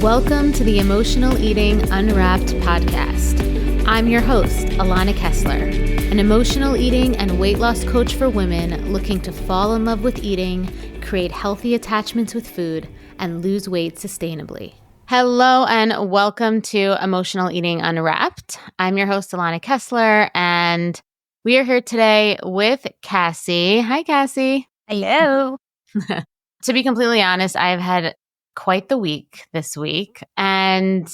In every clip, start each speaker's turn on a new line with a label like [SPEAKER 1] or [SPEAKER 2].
[SPEAKER 1] Welcome to the Emotional Eating Unwrapped podcast. I'm your host, Alana Kessler, an emotional eating and weight loss coach for women looking to fall in love with eating, create healthy attachments with food, and lose weight sustainably. Hello and welcome to Emotional Eating Unwrapped. I'm your host, Alana Kessler, and we are here today with Kassi. Hi, Kassi.
[SPEAKER 2] Hello.
[SPEAKER 1] To be completely honest, I've had quite the week this week, and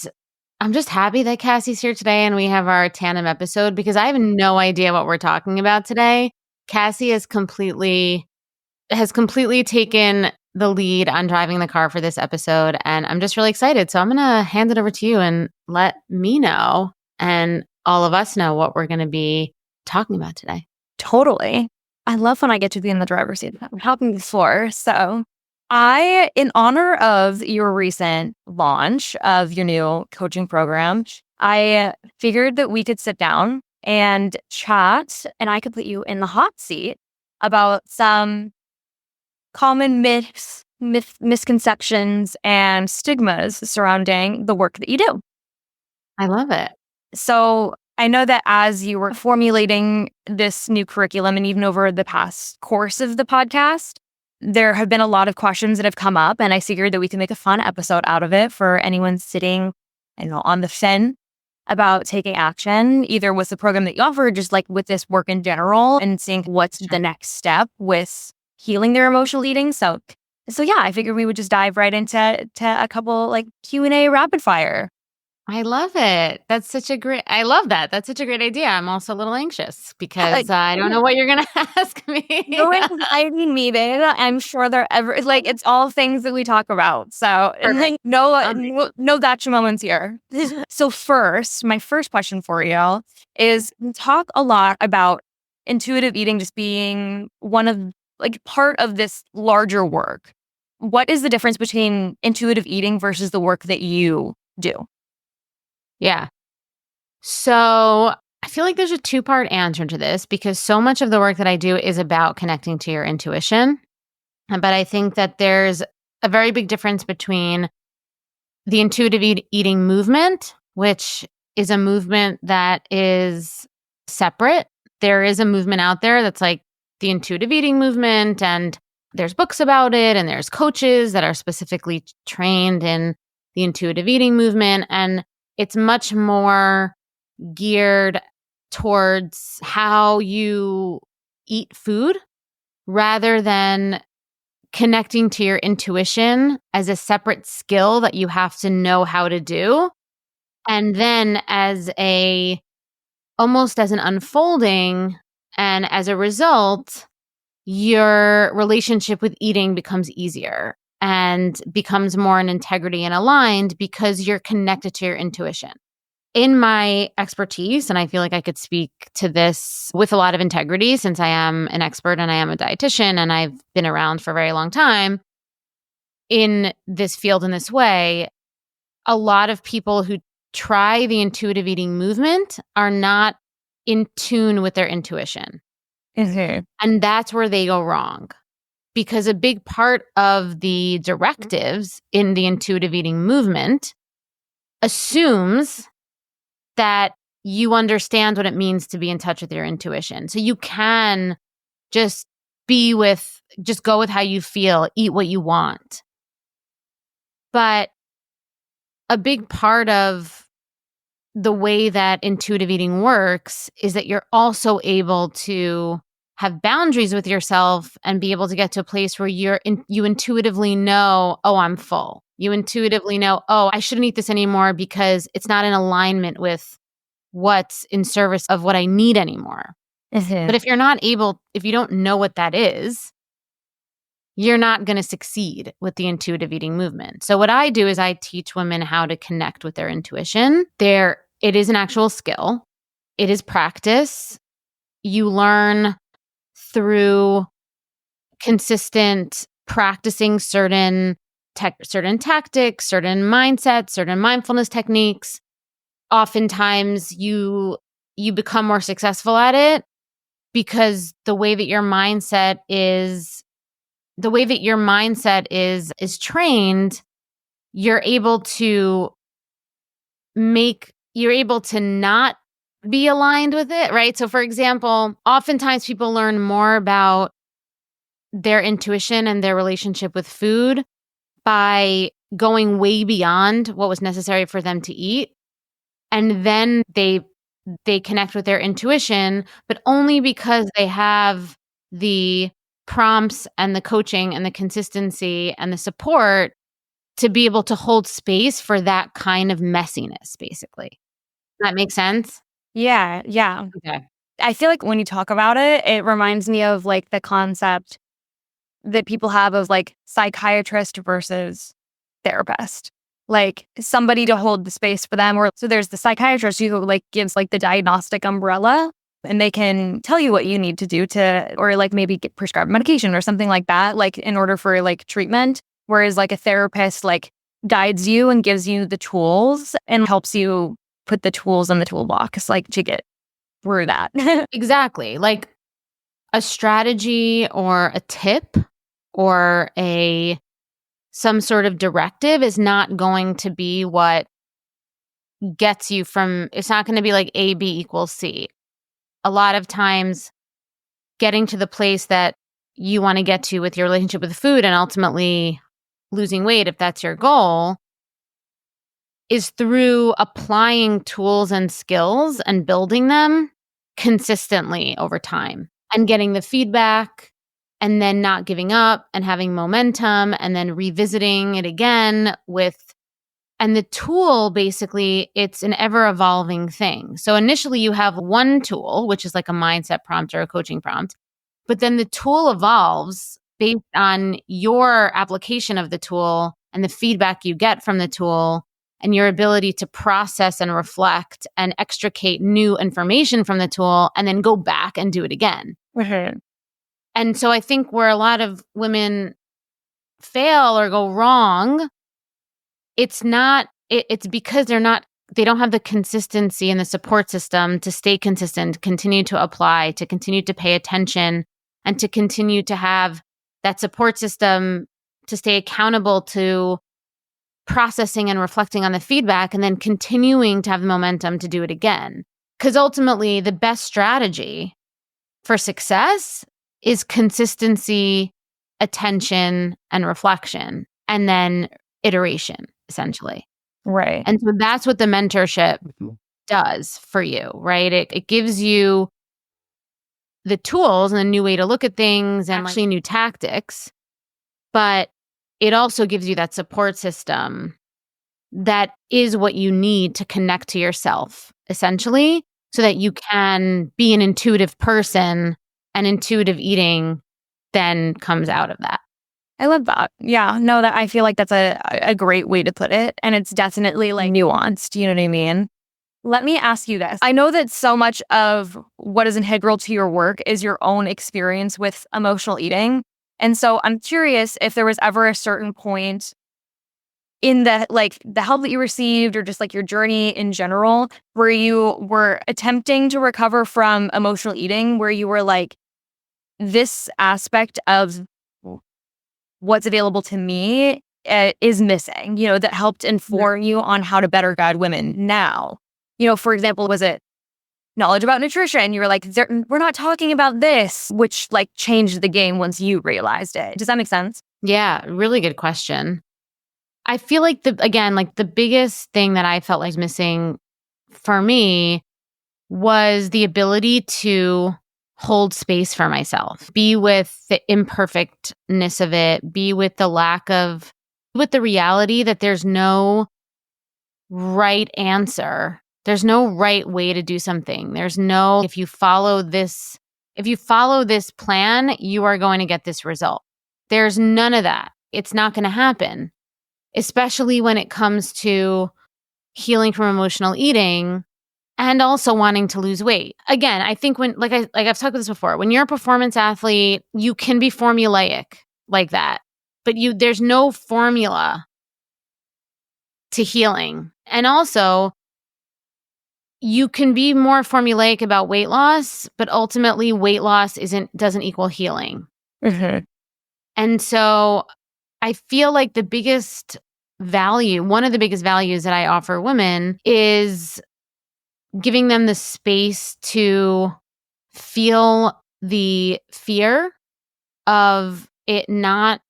[SPEAKER 1] I'm just happy that Kassi's here today and we have our tandem episode because I have no idea what we're talking about today. Kassi has completely taken the lead on driving the car for this episode, and I'm just really excited. So I'm going to hand it over to you and let me know and all of us know what we're going to be talking about today.
[SPEAKER 2] Totally. I love when I get to be in the driver's seat. I'm helping before. So in honor of your recent launch of your new coaching program, I figured that we could sit down and chat, and I could put you in the hot seat about some common myths, misconceptions, and stigmas surrounding the work that you do.
[SPEAKER 1] I love it.
[SPEAKER 2] So I know that as you were formulating this new curriculum and even over the past course of the podcast, there have been a lot of questions that have come up, and I figured that we can make a fun episode out of it for anyone sitting, on the fence about taking action, either with the program that you offer, or just like with this work in general, and seeing what's the next step with healing their emotional eating. So yeah, I figured we would just dive right into a couple like Q&A rapid fire.
[SPEAKER 1] I love it. I love that. That's such a great idea. I'm also a little anxious because I don't know what you're going to ask me.
[SPEAKER 2] No anxiety needed. I'm sure it's all things that we talk about. So no gotcha moments here. So first, my first question for you is talk a lot about intuitive eating just being one of part of this larger work. What is the difference between intuitive eating versus the work that you do?
[SPEAKER 1] Yeah. So I feel like there's a two-part answer to this because so much of the work that I do is about connecting to your intuition. But I think that there's a very big difference between the intuitive eating movement, which is a movement that is separate. There is a movement out there that's like the intuitive eating movement, and there's books about it, and there's coaches that are specifically trained in the intuitive eating movement. And it's much more geared towards how you eat food rather than connecting to your intuition as a separate skill that you have to know how to do. And then almost as an unfolding, and as a result, your relationship with eating becomes easier and becomes more in integrity and aligned because you're connected to your intuition. In my expertise, and I feel like I could speak to this with a lot of integrity since I am an expert and I am a dietitian and I've been around for a very long time in this field in this way, a lot of people who try the intuitive eating movement are not in tune with their intuition.
[SPEAKER 2] Mm-hmm.
[SPEAKER 1] And that's where they go wrong. Because a big part of the directives in the intuitive eating movement assumes that you understand what it means to be in touch with your intuition. So you can just go with how you feel, eat what you want. But a big part of the way that intuitive eating works is that you're also able to have boundaries with yourself and be able to get to a place where you intuitively know, oh, I'm full. You intuitively know, oh, I shouldn't eat this anymore because it's not in alignment with what's in service of what I need anymore.
[SPEAKER 2] Mm-hmm.
[SPEAKER 1] But if you don't know what that is, you're not going to succeed with the intuitive eating movement. So what I do is I teach women how to connect with their intuition. It is an actual skill. It is practice. You learn through consistent practicing certain tactics, certain mindsets, certain mindfulness techniques. Oftentimes you become more successful at it because the way that your mindset is trained you're able to not be aligned with it, right? So for example, oftentimes people learn more about their intuition and their relationship with food by going way beyond what was necessary for them to eat. And then they connect with their intuition, but only because they have the prompts and the coaching and the consistency and the support to be able to hold space for that kind of messiness, basically. That makes sense?
[SPEAKER 2] Yeah, yeah.
[SPEAKER 1] Okay.
[SPEAKER 2] I feel like when you talk about it, it reminds me of like the concept that people have of like psychiatrist versus therapist. Like somebody to hold the space for them. Or so there's the psychiatrist who like gives like the diagnostic umbrella and they can tell you what you need to do to, or like maybe get prescribed medication or something like that, like in order for like treatment. Whereas like a therapist like guides you and gives you the tools and helps you put the tools in the toolbox, like to get through that.
[SPEAKER 1] Exactly. Like a strategy or a tip or some sort of directive is not going to be what gets you from it's not going to be like A B equals C. A lot of times getting to the place that you want to get to with your relationship with food and ultimately losing weight if that's your goal is through applying tools and skills and building them consistently over time and getting the feedback and then not giving up and having momentum and then revisiting it again and the tool basically it's an ever evolving thing. So initially you have one tool, which is like a mindset prompt or a coaching prompt, but then the tool evolves based on your application of the tool and the feedback you get from the tool and your ability to process and reflect and extricate new information from the tool and then go back and do it again.
[SPEAKER 2] Mhm.
[SPEAKER 1] And so I think where a lot of women fail or go wrong, it's because they don't have the consistency and the support system to stay consistent, continue to apply, to continue to pay attention, and to continue to have that support system to stay accountable to processing and reflecting on the feedback and then continuing to have the momentum to do it again. Because ultimately, the best strategy for success is consistency, attention, and reflection, and then iteration, essentially.
[SPEAKER 2] Right.
[SPEAKER 1] And so that's what the mentorship does for you, right? It gives you the tools and a new way to look at things and actually new tactics, but it also gives you that support system that is what you need to connect to yourself, essentially, so that you can be an intuitive person and intuitive eating then comes out of that.
[SPEAKER 2] I love that. Yeah, no, that I feel like that's a great way to put it. And it's definitely like nuanced, you know what I mean? Let me ask you this. I know that so much of what is integral to your work is your own experience with emotional eating. And so I'm curious if there was ever a certain point in the help that you received or just like your journey in general where you were attempting to recover from emotional eating, where you were like, this aspect of what's available to me is missing, that helped inform you on how to better guide women now. For example, was it knowledge about nutrition? You were like, we're not talking about this, which like changed the game once you realized it. Does that make sense?
[SPEAKER 1] Yeah, really good question. I feel like the biggest thing that I felt like was missing for me was the ability to hold space for myself, be with the imperfectness of it, be with with the reality that there's no right answer. There's no right way to do something. There's no, if you follow this plan, you are going to get this result. There's none of that. It's not going to happen, especially when it comes to healing from emotional eating and also wanting to lose weight. Again, I think when I've talked about this before, when you're a performance athlete, you can be formulaic like that. But there's no formula to healing. And also, you can be more formulaic about weight loss, but ultimately weight loss doesn't equal healing.
[SPEAKER 2] Mm-hmm.
[SPEAKER 1] And so I feel like the biggest value, one of the biggest values that I offer women is giving them the space to feel the fear of not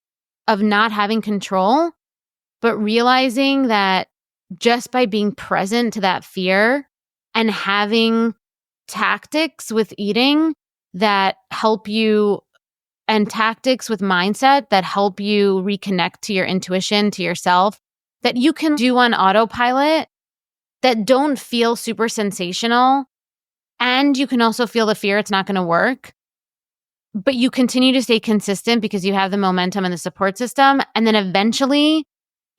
[SPEAKER 1] having control, but realizing that just by being present to that fear and having tactics with eating that help you and tactics with mindset that help you reconnect to your intuition, to yourself, that you can do on autopilot that don't feel super sensational. And you can also feel the fear it's not going to work, but you continue to stay consistent because you have the momentum and the support system. And then eventually,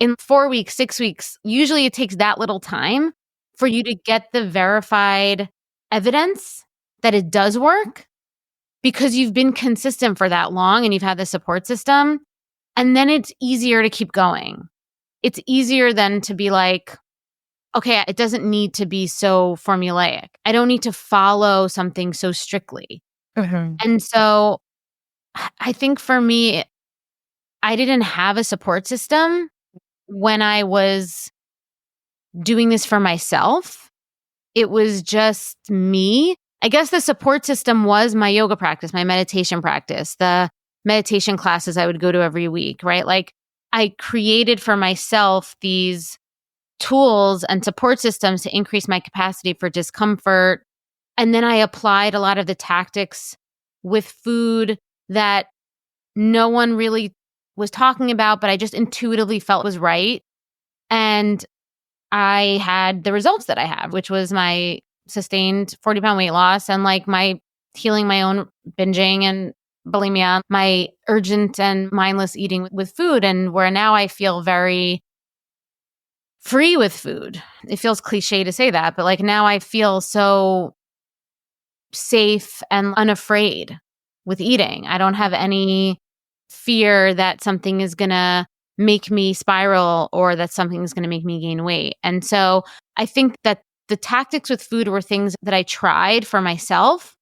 [SPEAKER 1] in 4 weeks, 6 weeks, usually it takes that little time for you to get the verified evidence that it does work because you've been consistent for that long and you've had the support system. And then it's easier to keep going. It's easier then to be like, okay, it doesn't need to be so formulaic. I don't need to follow something so strictly.
[SPEAKER 2] Mhm.
[SPEAKER 1] And so I think for me, I didn't have a support system when I was doing this for myself. It was just me. I guess the support system was my yoga practice, my meditation practice, the meditation classes I would go to every week, right? Like I created for myself these tools and support systems to increase my capacity for discomfort. And then I applied a lot of the tactics with food that no one really was talking about, but I just intuitively felt was right. And I had the results that I have, which was my sustained 40-pound weight loss and like my healing my own binging and bulimia, my urgent and mindless eating with food, and where now I feel very free with food. It feels cliche to say that, but like now I feel so safe and unafraid with eating. I don't have any fear that something is going to make me spiral or that something is going to make me gain weight. And so I think that the tactics with food were things that I tried for myself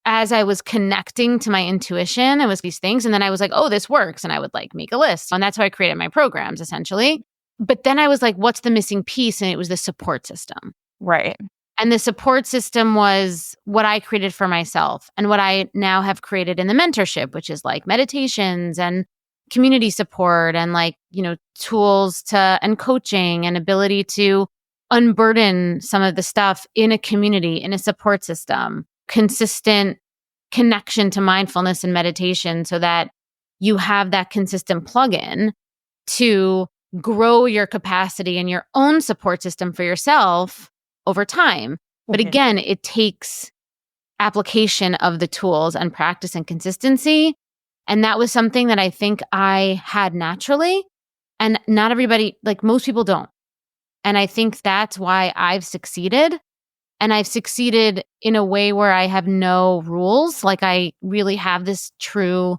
[SPEAKER 1] as I was connecting to my intuition, it was these things. And then I was like, oh, this works. And I would like make a list. And that's how I created my programs essentially. But then I was like, what's the missing piece? And it was the support system.
[SPEAKER 2] Right.
[SPEAKER 1] And the support system was what I created for myself and what I now have created in the mentorship, which is like meditations and community support and like, tools and coaching and ability to unburden some of the stuff in a community, in a support system, consistent connection to mindfulness and meditation so that you have that consistent plug-in to grow your capacity and your own support system for yourself over time. But again, it takes application of the tools and practice and consistency. And that was something that I think I had naturally. And not everybody, like most people don't. And I think that's why I've succeeded. And I've succeeded in a way where I have no rules. Like I really have this true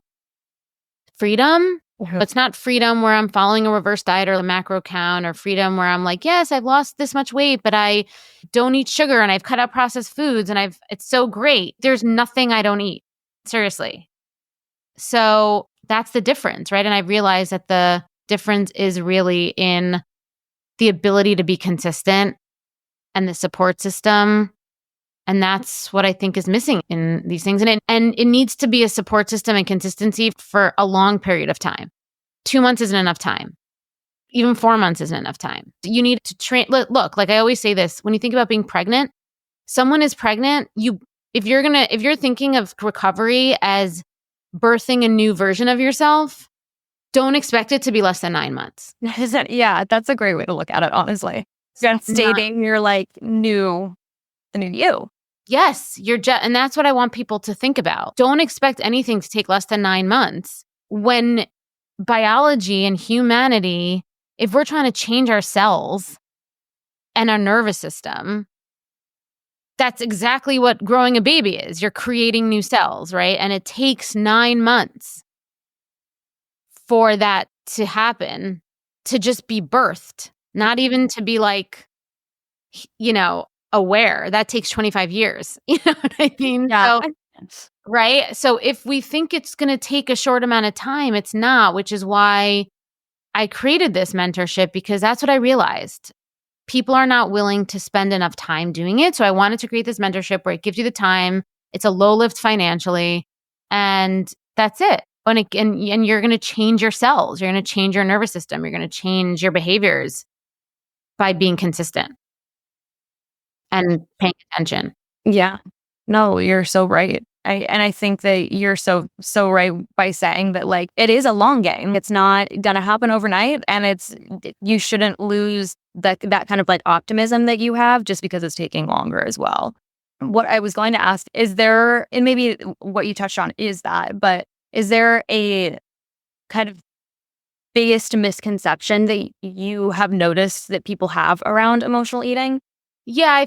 [SPEAKER 1] freedom. But it's not freedom where I'm following a reverse diet or a macro count, or freedom where I'm like, yes, I've lost this much weight, but I don't eat sugar and I've cut out processed foods and it's so great. There's nothing I don't eat. Seriously. So that's the difference, right? And I realized that the difference is really in the ability to be consistent and the support system. And that's what I think is missing in these things. And it needs to be a support system and consistency for a long period of time. 2 months isn't enough time. Even 4 months isn't enough time. You need to train. Look, like I always say this, when you think about being pregnant, someone is pregnant, if you're thinking of recovery as birthing a new version of yourself, don't expect it to be less than 9 months.
[SPEAKER 2] Yeah, that's a great way to look at it, honestly. You're stating you're like the new you.
[SPEAKER 1] Yes, and that's what I want people to think about. Don't expect anything to take less than 9 months. When biology and humanity, if we're trying to change our cells and our nervous system, that's exactly what growing a baby is. You're creating new cells, right? And it takes 9 months for that to happen, to just be birthed, not even to be like, aware. That takes 25 years. You know what I mean?
[SPEAKER 2] Yeah.
[SPEAKER 1] So right? So if we think it's going to take a short amount of time, it's not, which is why I created this mentorship, because that's what I realized. People are not willing to spend enough time doing it. So I wanted to create this mentorship where it gives you the time. It's a low lift financially, and that's it. And you're going to change your cells. You're going to change your nervous system. You're going to change your behaviors by being consistent and paying attention.
[SPEAKER 2] Yeah. No, you're so right. I think that you're so right by saying that, like, it is a long game. It's not gonna happen overnight, and you shouldn't lose that kind of like optimism that you have just because it's taking longer as well. What I was going to ask is there, and maybe what you touched on is that, but is there a kind of biggest misconception that you have noticed that people have around emotional eating?
[SPEAKER 1] Yeah,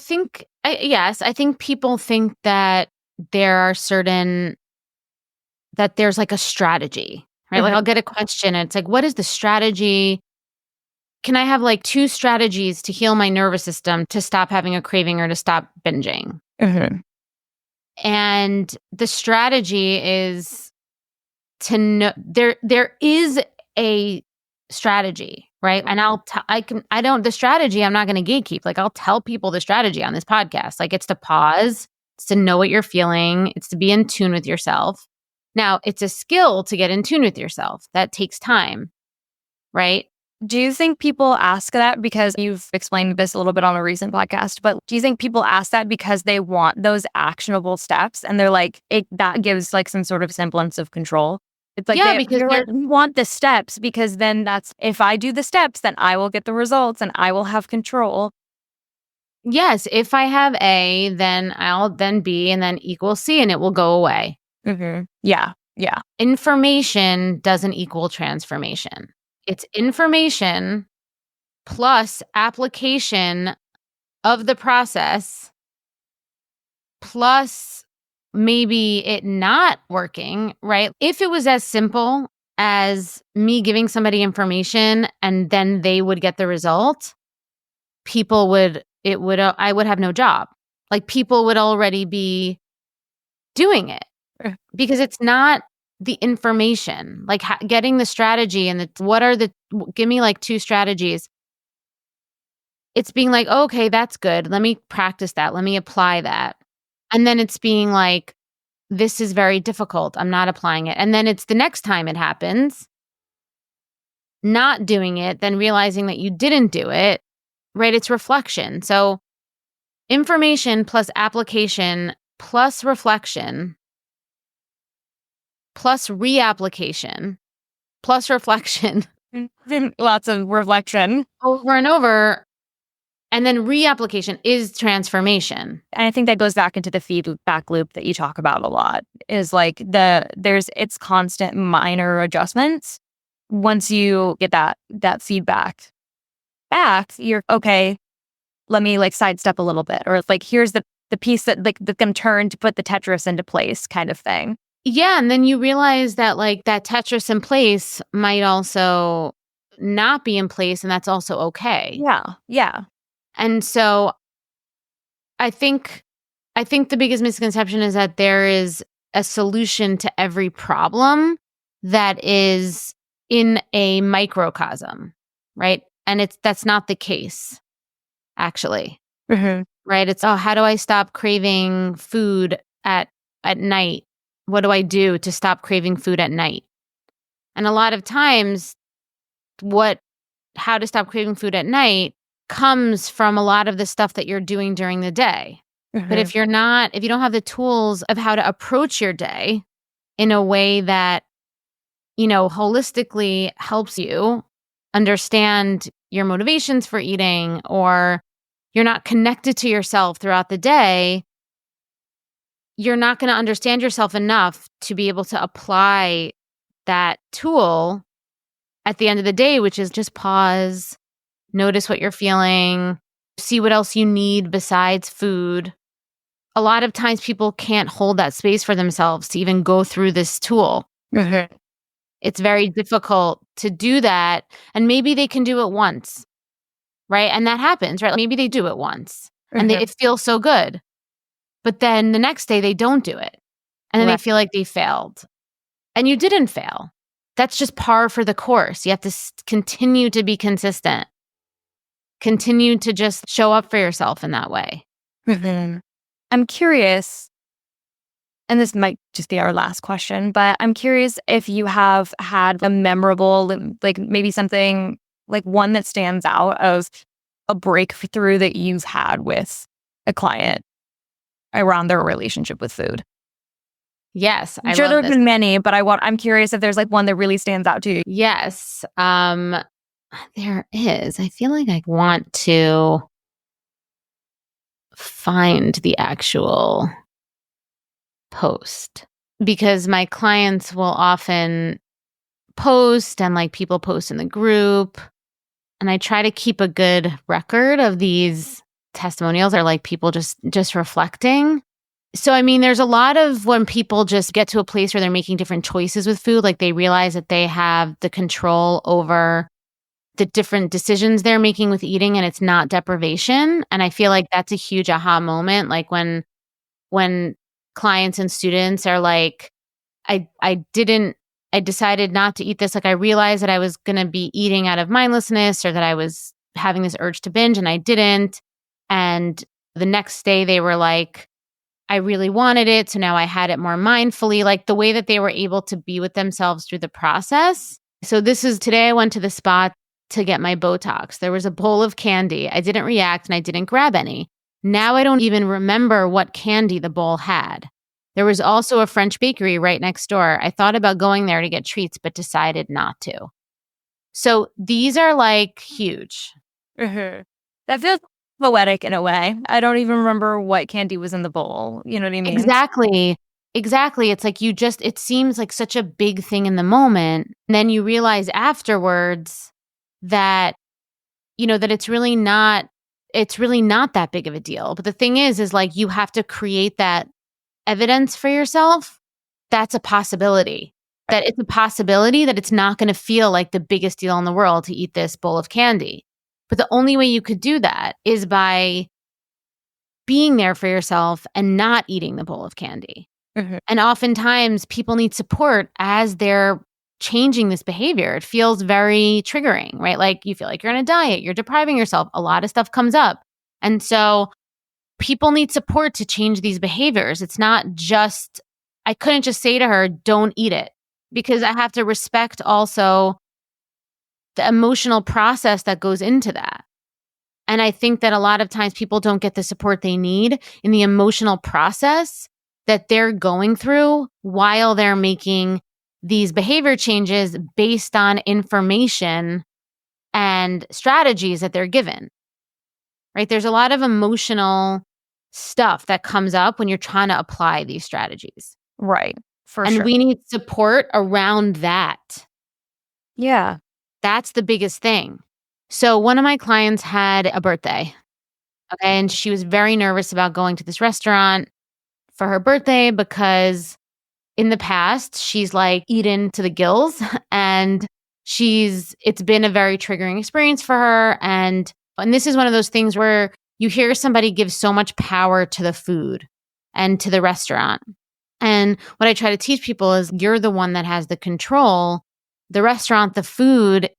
[SPEAKER 1] yes, I think people think that there are certain, that there's like a strategy, right? Like I'll get a question and it's like, what is the strategy? Can I have like 2 strategies to heal my nervous system to stop having a craving or to stop binging? And the strategy is to know there is a strategy, right? And the strategy, I'm not going to gatekeep. Like I'll tell people the strategy on this podcast. Like it's to pause, it's to know what you're feeling, it's to be in tune with yourself. Now, it's a skill to get in tune with yourself. That takes time, right?
[SPEAKER 2] Do you think people ask that because you've explained this a little bit on a recent podcast, but do you think people ask that because they want those actionable steps and they're like, that gives like some sort of semblance of control? It's like
[SPEAKER 1] Yeah, because
[SPEAKER 2] they're like, want the steps because then if I do the steps, then I will get the results and I will have control.
[SPEAKER 1] yes, if I have A, then I'll then B and then equal C and it will go away.
[SPEAKER 2] Yeah. Yeah.
[SPEAKER 1] Information doesn't equal transformation. It's information plus application of the process plus maybe it not working, right? If it was as simple as me giving somebody information and then they would get the result, I would have no job. Like people would already be doing it because it's not the information, like getting the strategy and give me like 2 strategies. It's being like, okay, that's good. Let me practice that. Let me apply that. And then it's being like, this is very difficult. I'm not applying it. And then it's the next time it happens, not doing it, then realizing that you didn't do it, right? It's reflection. So information plus application plus reflection plus reapplication plus reflection
[SPEAKER 2] Lots of reflection.
[SPEAKER 1] over and over. And then reapplication is transformation.
[SPEAKER 2] And I think that goes back into the feedback loop that you talk about a lot, is like it's constant minor adjustments. Once you get that feedback back, you're okay, let me like sidestep a little bit, or like here's the piece that can turn to put the Tetris into place kind of thing.
[SPEAKER 1] Yeah, and then you realize that like that Tetris in place might also not be in place, and that's also okay.
[SPEAKER 2] Yeah. Yeah.
[SPEAKER 1] And so I think the biggest misconception is that there is a solution to every problem that is in a microcosm, right? And that's not the case, actually. Right? It's, how do I stop craving food at night? What do I do to stop craving food at night? And a lot of times how to stop craving food at night comes from a lot of the stuff that you're doing during the day. But if you don't have the tools of how to approach your day in a way that, holistically helps you understand your motivations for eating, or you're not connected to yourself throughout the day, you're not going to understand yourself enough to be able to apply that tool at the end of the day, which is just pause, notice what you're feeling, see what else you need besides food. A lot of times people can't hold that space for themselves to even go through this tool. It's very difficult to do that. And maybe they can do it once, right? And that happens, right? Maybe they do it once and it feels so good. But then the next day they don't do it. And then they
[SPEAKER 2] Right.
[SPEAKER 1] feel like they failed. And you didn't fail. That's just par for the course. You have to continue to be consistent. Continue to just show up for yourself in that way.
[SPEAKER 2] Mhm. I'm curious, and this might just be our last question, but I'm curious if you have had a memorable, like maybe something like one that stands out of a breakthrough that you've had with a client around their relationship with food.
[SPEAKER 1] Yes,
[SPEAKER 2] I'm
[SPEAKER 1] I
[SPEAKER 2] sure
[SPEAKER 1] love
[SPEAKER 2] there's
[SPEAKER 1] this.
[SPEAKER 2] been many, but I'm curious if there's like one that really stands out to you.
[SPEAKER 1] Yes. There is. I feel like I want to find the actual post because my clients will often post and like people post in the group. And I try to keep a good record of these testimonials or like people just reflecting. So I mean there's a lot of when people just get to a place where they're making different choices with food, like they realize that they have the control over the different decisions they're making with eating and it's not deprivation. And I feel like that's a huge aha moment. Like when clients and students are like, I decided not to eat this. Like I realized that I was gonna be eating out of mindlessness or that I was having this urge to binge and I didn't. And the next day they were like, I really wanted it. So now I had it more mindfully, like the way that they were able to be with themselves through the process. So this is today I went to the spa to get my Botox. There was a bowl of candy. I didn't react and I didn't grab any. Now I don't even remember what candy the bowl had. There was also a French bakery right next door. I thought about going there to get treats, but decided not to. So these are like huge.
[SPEAKER 2] Mhm. That feels poetic in a way. I don't even remember what candy was in the bowl. You know what I mean?
[SPEAKER 1] Exactly. Exactly. It's like it seems like such a big thing in the moment. And then you realize afterwards that, that it's really not that big of a deal. But the thing is like you have to create that evidence for yourself. That's a possibility. That it's a possibility that it's not going to feel like the biggest deal in the world to eat this bowl of candy. But the only way you could do that is by being there for yourself and not eating the bowl of candy.
[SPEAKER 2] Mhm.
[SPEAKER 1] And oftentimes people need support as they're changing this behavior. It feels very triggering, right? Like you feel like you're on a diet, you're depriving yourself, a lot of stuff comes up. And so people need support to change these behaviors. It's not just, I couldn't just say to her, don't eat it, because I have to respect also the emotional process that goes into that. And I think that a lot of times people don't get the support they need in the emotional process that they're going through while they're making these behavior changes based on information and strategies that they're given, right? There's a lot of emotional stuff that comes up when you're trying to apply these strategies.
[SPEAKER 2] Right. For
[SPEAKER 1] And
[SPEAKER 2] sure.
[SPEAKER 1] we need support around that.
[SPEAKER 2] Yeah.
[SPEAKER 1] That's the biggest thing. So one of my clients had a birthday. Okay. And she was very nervous about going to this restaurant for her birthday because in the past, she's like eaten to the gills and it's been a very triggering experience for her. And this is one of those things where you hear somebody give so much power to the food and to the restaurant. And what I try to teach people is you're the one that has the control. The restaurant, the food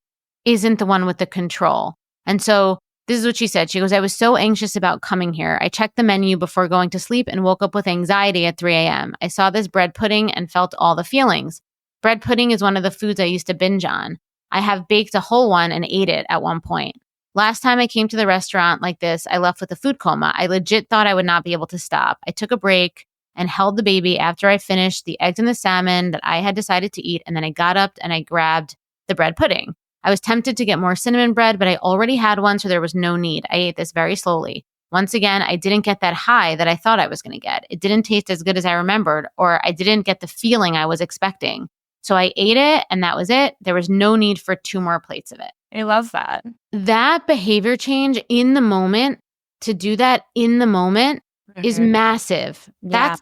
[SPEAKER 1] isn't the one with the control. And so this is what she said. She goes, I was so anxious about coming here. I checked the menu before going to sleep and woke up with anxiety at 3 a.m. I saw this bread pudding and felt all the feelings. Bread pudding is one of the foods I used to binge on. I have baked a whole one and ate it at one point. Last time I came to the restaurant like this, I left with a food coma. I legit thought I would not be able to stop. I took a break and held the baby after I finished the eggs and the salmon that I had decided to eat. And then I got up and I grabbed the bread pudding. I was tempted to get more cinnamon bread, but I already had one, so there was no need. I ate this very slowly. Once again, I didn't get that high that I thought I was going to get. It didn't taste as good as I remembered, or I didn't get the feeling I was expecting. So I ate it, and that was it. There was no need for 2 more plates of it.
[SPEAKER 2] I love that.
[SPEAKER 1] That behavior change in the moment, to do that in the moment, is
[SPEAKER 2] Mhm.
[SPEAKER 1] massive.
[SPEAKER 2] Yeah.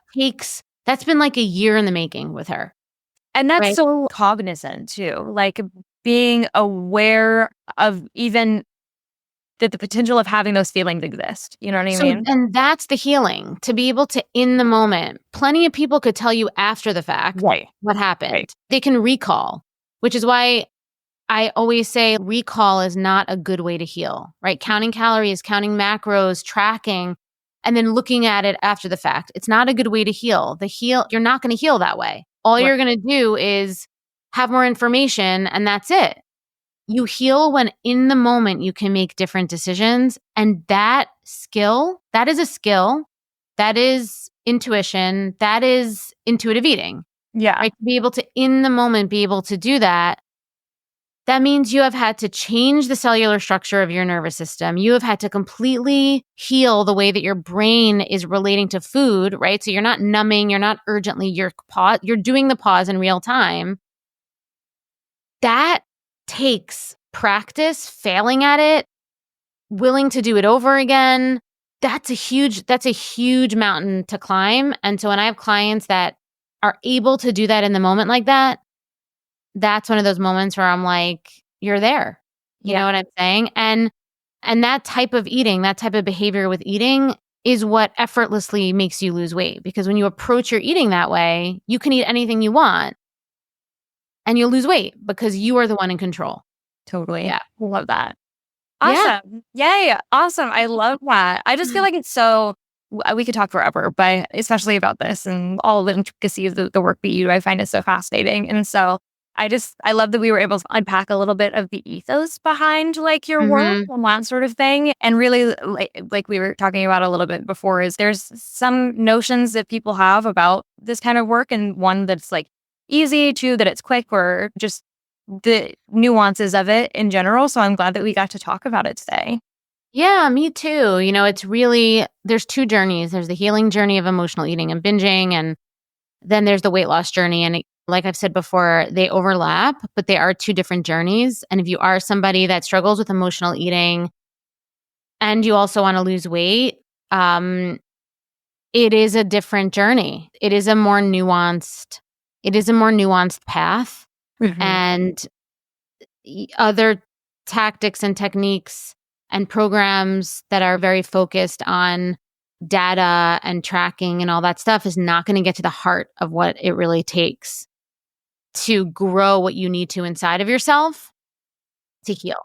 [SPEAKER 1] That's been like a year in the making with her.
[SPEAKER 2] And that's
[SPEAKER 1] Right.
[SPEAKER 2] so cognizant too. Like being aware of even that the potential of having those feelings exist. You know what I
[SPEAKER 1] So,
[SPEAKER 2] mean?
[SPEAKER 1] and that's the healing, to be able to, in the moment, plenty of people could tell you after the fact
[SPEAKER 2] Right.
[SPEAKER 1] what happened.
[SPEAKER 2] Right.
[SPEAKER 1] They can recall, which is why I always say recall is not a good way to heal, right? Counting calories, counting macros, tracking, and then looking at it after the fact. It's not a good way to heal. You're not going to heal that way. All
[SPEAKER 2] Right.
[SPEAKER 1] you're going to do is have more information and that's it. You heal when in the moment you can make different decisions. And that is a skill. That is intuition. That is intuitive eating,
[SPEAKER 2] Yeah.
[SPEAKER 1] right? To be able to, in the moment, be able to do that. That means you have had to change the cellular structure of your nervous system. You have had to completely heal the way that your brain is relating to food, right? So you're not numbing, you're not urgently, you're doing the pause in real time. That takes practice, failing at it, willing to do it over again. That's a huge mountain to climb. And so when I have clients that are able to do that in the moment like that, that's one of those moments where I'm like, you're there. You know what I'm saying? And that type of eating, that type of behavior with eating is what effortlessly makes you lose weight. Because when you approach your eating that way, you can eat anything you want and you'll lose weight because you are the one in control.
[SPEAKER 2] Totally.
[SPEAKER 1] Yeah.
[SPEAKER 2] Love that.
[SPEAKER 1] Yeah.
[SPEAKER 2] Awesome. Yay. Awesome. I love that. I just feel like it's so, we could talk forever, but especially about this and all the intricacies of the work that you do, I find it so fascinating. And so I love that we were able to unpack a little bit of the ethos behind like your work
[SPEAKER 1] Mhm.
[SPEAKER 2] and that sort of thing. And really, like we were talking about a little bit before, is there's some notions that people have about this kind of work, and one that's like easy, two that it's quick, or just the nuances of it in general. So I'm glad that we got to talk about it today.
[SPEAKER 1] Yeah, me too. It's really, there's two journeys. There's the healing journey of emotional eating and binging, and then there's the weight loss journey. And like I've said before, they overlap, but they are two different journeys. And if you are somebody that struggles with emotional eating and you also want to lose weight, it is a different journey. It is a more nuanced path.
[SPEAKER 2] Mhm.
[SPEAKER 1] And other tactics and techniques and programs that are very focused on data and tracking and all that stuff is not going to get to the heart of what it really takes to grow what you need to inside of yourself to heal.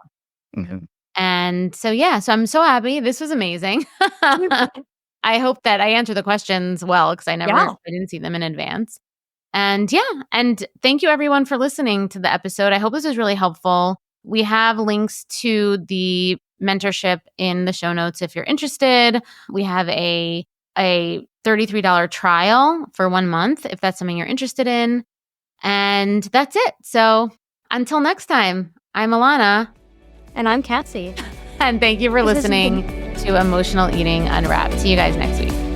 [SPEAKER 2] Mhm.
[SPEAKER 1] And so, yeah, so I'm so happy. This was amazing. I hope that I answered the questions well because
[SPEAKER 2] Yeah.
[SPEAKER 1] I didn't see them in advance. And yeah, and thank you everyone for listening to the episode. I hope this was really helpful. We have links to the mentorship in the show notes if you're interested. We have a $33 trial for 1 month if that's something you're interested in. And that's it. So until next time, I'm Alana.
[SPEAKER 2] And I'm Kassi.
[SPEAKER 1] And thank you for
[SPEAKER 2] This has been-
[SPEAKER 1] listening to Emotional Eating Unwrapped. See you guys next week.